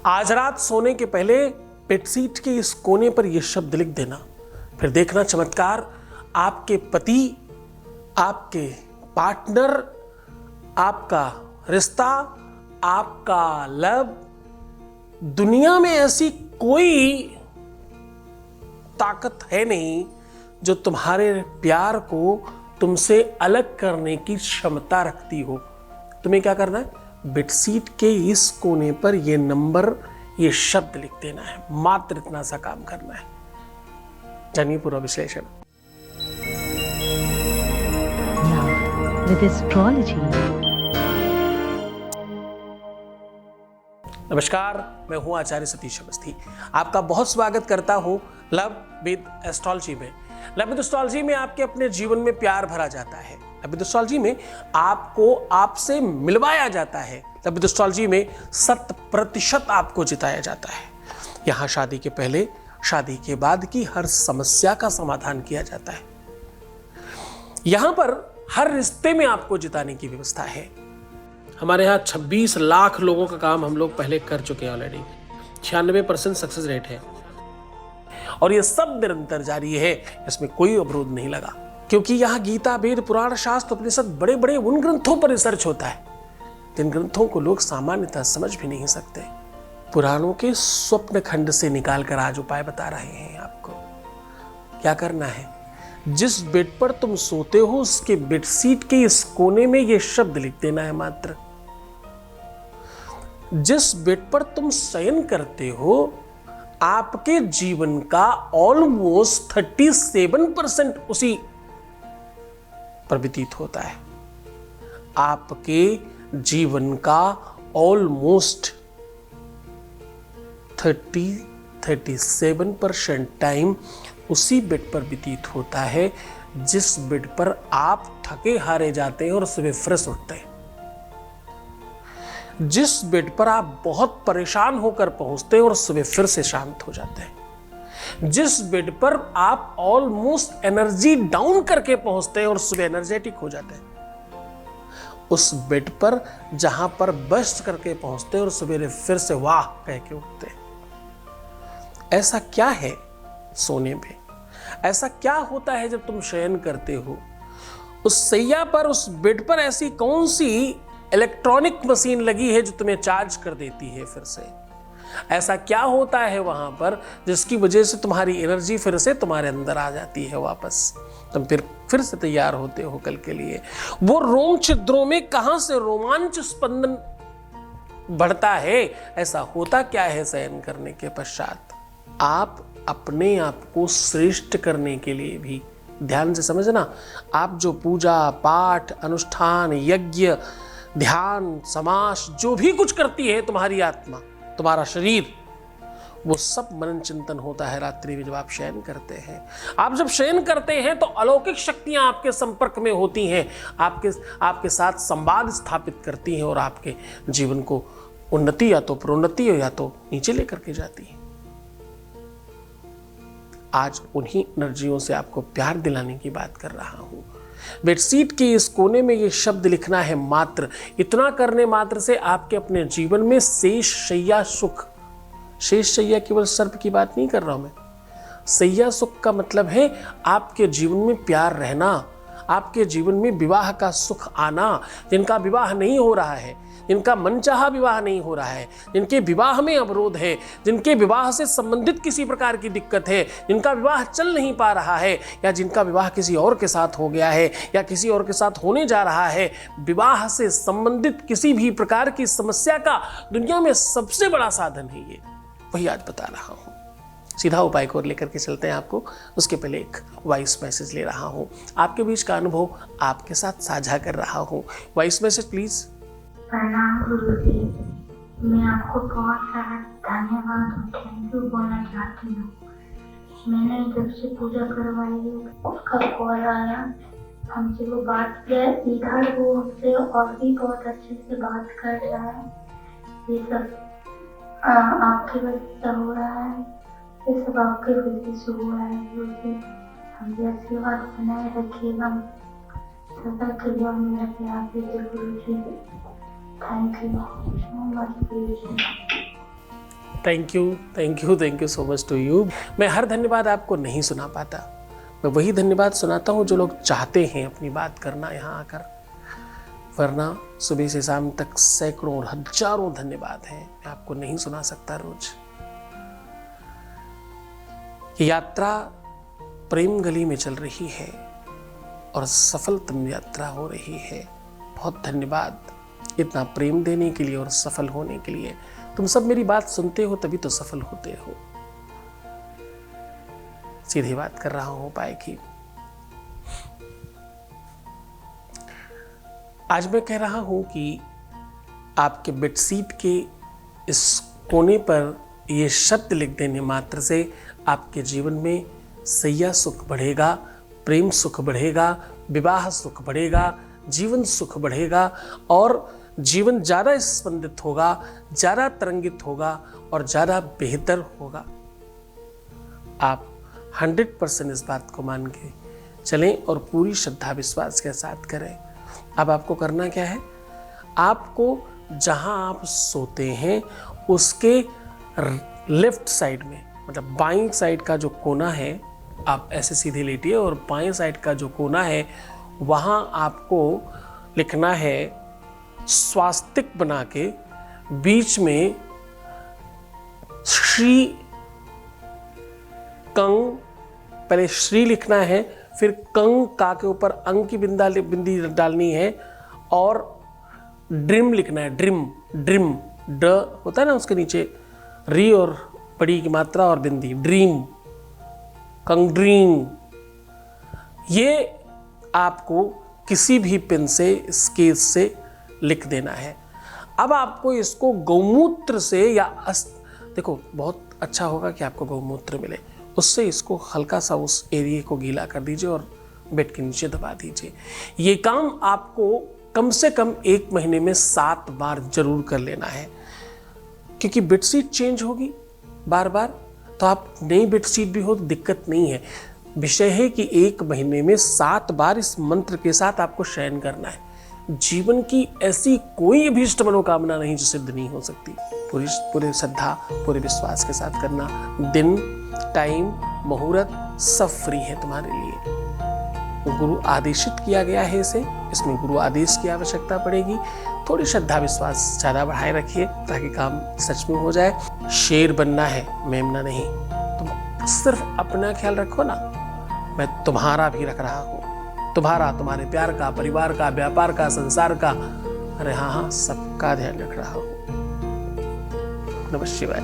आज रात सोने के पहले बेडशीट के इस कोने पर यह शब्द लिख देना, फिर देखना चमत्कार। आपके पति, आपके पार्टनर, आपका रिश्ता, आपका लव, दुनिया में ऐसी कोई ताकत है नहीं जो तुम्हारे प्यार को तुमसे अलग करने की क्षमता रखती हो। तुम्हें क्या करना है? बेडशीट के इस कोने पर ये नंबर, ये शब्द लिख देना है। मात्र इतना सा काम करना है। जानिए पूरा विश्लेषण। With astrology. नमस्कार, मैं हूं आचार्य सतीश अवस्थी। आपका बहुत स्वागत करता हूं लव विद एस्ट्रोलॉजी में। लव विद एस्ट्रोलॉजी में आपके अपने जीवन में प्यार भरा जाता है। लव विद एस्ट्रोलॉजी में आपको आपसे मिलवाया जाता है। लव विद एस्ट्रोलॉजी में 100% आपको जिताया जाता है। यहाँ शादी के पहले, शादी के बाद की हर समस्या का समाधान किया जाता है। यहाँ पर हर रिश्ते में आपको जिताने की व्यवस्था है। हमारे यहाँ 26 लाख लोगों का काम हम लोग पहले कर चुके हैं ऑलरेडी। 96% सक्सेस रेट है और ये सब निरंतर जारी है। इसमें कोई अवरोध नहीं लगा, क्योंकि यहाँ गीता, वेद, पुराण, शास्त्र, उपनिषद, बड़े बड़े उन ग्रंथों पर रिसर्च होता है जिन ग्रंथों को लोग सामान्यतः समझ भी नहीं सकते। पुराणों के स्वप्न खंड से निकाल कर आज उपाय बता रहे हैं आपको। क्या करना है? जिस बेड पर तुम सोते हो उसके बेडशीट के इस कोने में ये शब्द लिख देना है मात्र। जिस बेड पर तुम शयन करते हो आपके जीवन का ऑलमोस्ट 37% उसी पर व्यतीत होता है। आपके जीवन का ऑलमोस्ट 37% टाइम उसी बेड पर व्यतीत होता है जिस बेड पर आप थके हारे जाते हैं और सुबह फ्रेश उठते हैं। जिस बेड पर आप बहुत परेशान होकर पहुंचते हैं और सुबह फिर से शांत हो जाते हैं। जिस बेड पर आप ऑलमोस्ट एनर्जी डाउन करके पहुंचते हैं और सुबह एनर्जेटिक हो जाते हैं। उस बेड पर जहां पर बस्ट करके पहुंचते हैं और सवेरे फिर से वाह कह के उठते हैं। ऐसा क्या है सोने में? ऐसा क्या होता है जब तुम शयन करते हो? उस सैया पर, उस बेड पर ऐसी कौन सी इलेक्ट्रॉनिक मशीन लगी है जो तुम्हें चार्ज कर देती है फिर से? ऐसा क्या होता है वहां पर जिसकी वजह से तुम्हारी एनर्जी फिर से तुम्हारे अंदर आ जाती है वापस? तुम फिर से तैयार होते हो कल के लिए। वो रोम छिद्रों में कहां से रोमांच स्पंदन बढ़ता है? ऐसा होता क्या है शयन करने के पश्चात? आप अपने आप को श्रेष्ठ करने के लिए भी, ध्यान से समझना, आप जो पूजा पाठ, अनुष्ठान, यज्ञ, ध्यान, समास, जो भी कुछ करती है तुम्हारी आत्मा, तुम्हारा शरीर, वो सब मनन चिंतन होता है रात्रि में जब आप शयन करते हैं। आप जब शयन करते हैं तो अलौकिक शक्तियां आपके संपर्क में होती हैं, आपके साथ संवाद स्थापित करती हैं और आपके जीवन को उन्नति या तो प्रोन्नति या तो नीचे लेकर के जाती है। आज उन्हीं एनर्जियों से आपको प्यार दिलाने की बात कर रहा हूं। बेडशीट के इस कोने में ये शब्द लिखना है मात्र। इतना करने मात्र से आपके अपने जीवन में शेष शैया सुख, शेष शैया केवल सर्प की बात नहीं कर रहा हूं मैं। शैया सुख का मतलब है आपके जीवन में प्यार रहना, आपके जीवन में विवाह का सुख आना। जिनका विवाह नहीं हो रहा है, जिनका मनचाहा विवाह नहीं हो रहा है, जिनके विवाह में अवरोध है, जिनके विवाह से संबंधित किसी प्रकार की दिक्कत है, जिनका विवाह चल नहीं पा रहा है, या जिनका विवाह किसी और के साथ हो गया है या किसी और के साथ होने जा रहा है, विवाह से संबंधित किसी भी प्रकार की समस्या का दुनिया में सबसे बड़ा साधन है ये, वही आज बता रहा हूं। सीधा उपाय को लेकर के चलते हैं आपको। उसके पहले एक वॉइस मैसेज ले रहा हूं। आपके बीच का अनुभव आपके साथ साझा कर रहा हूं। Voice message please. प्रणाम गुरुजी, मैं आपको बहुत सारा धन्यवाद और थैंक यू बोलना चाहती हूँ। मैंने जब से पूजा करवाई उसका कॉल आया, हमसे वो बात किया, इधर वो हमसे और भी बहुत अच्छे से बात कर रहा है। ये सब आपकी वजह से हो रहा है, ये सब आपकी वजह से हुआ है गुरुजी। हमें आशीर्वाद बनाए रखिएगा, सदा के लिए मेरा प्यार दीजिए गुरुजी। थैंक यू सो मच गुरुजी। Thank you so much to you. मैं हर धन्यवाद आपको नहीं सुना पाता, मैं वही धन्यवाद सुनाता हूँ जो लोग चाहते हैं अपनी बात करना यहाँ आकर, वरना सुबह से शाम तक सैकड़ों और हजारों धन्यवाद हैं, मैं आपको नहीं सुना सकता रोज। ये यात्रा प्रेम गली में चल रही है और सफलतम यात्रा हो रही है। बहुत धन्यवाद इतना प्रेम देने के लिए और सफल होने के लिए। तुम सब मेरी बात सुनते हो तभी तो सफल होते हो। सीधी बात कर रहा हूं उपाय की। आज मैं कह रहा हूं कि आपके बेडशीट के इस कोने पर ये शब्द लिख देने मात्र से आपके जीवन में सैया सुख बढ़ेगा, प्रेम सुख बढ़ेगा, विवाह सुख बढ़ेगा, जीवन सुख बढ़ेगा और जीवन ज़्यादा स्पंदित होगा, ज़्यादा तरंगित होगा और ज़्यादा बेहतर होगा। आप 100% इस बात को मान के चलें और पूरी श्रद्धा विश्वास के साथ करें। अब आपको करना क्या है, आपको जहां आप सोते हैं उसके लेफ्ट साइड में, मतलब बाईं साइड का जो कोना है, आप ऐसे सीधे लेटिए और बाईं साइड का जो कोना है वहां आपको लिखना है स्वास्तिक बना के, बीच में श्री कंग, पहले श्री लिखना है, फिर कंग का के ऊपर अंग की बिंदी डालनी है और ड्रिम लिखना है। ड्रिम ड होता है ना, उसके नीचे री और बड़ी की मात्रा और बिंदी, ड्रीम, कंग, ये आपको किसी भी पेन से, स्केच से लिख देना है। अब आपको इसको गौमूत्र से या देखो बहुत अच्छा होगा कि आपको गौमूत्र मिले, उससे इसको हल्का सा उस एरिया को गीला कर दीजिए और बेड के नीचे दबा दीजिए। ये काम आपको कम से कम 1 महीने में 7 बार जरूर कर लेना है, क्योंकि बेडशीट चेंज होगी बार बार, तो आप नई बेडशीट भी हो तो दिक्कत नहीं है। विषय है कि 1 महीने में 7 बार इस मंत्र के साथ आपको शयन करना है। जीवन की ऐसी कोई अभीष्ट मनोकामना नहीं जो सिद्ध नहीं हो सकती। पूरी श्रद्धा, पूरे विश्वास के साथ करना। दिन, टाइम, मुहूर्त सब फ्री है तुम्हारे लिए। गुरु आदेशित किया गया है इसे, इसमें गुरु आदेश की आवश्यकता पड़ेगी। थोड़ी श्रद्धा विश्वास ज़्यादा बढ़ाए रखिए ताकि काम सच में हो जाए। शेर बनना है, मेमना नहीं। तुम सिर्फ अपना ख्याल रखो ना, मैं तुम्हारा भी रख रहा हूँ, तुम्हारा, तुम्हारे प्यार का, परिवार का, व्यापार का, संसार का, अरे हाँ सबका ध्यान रख रहा हूँ। नमः शिवाय।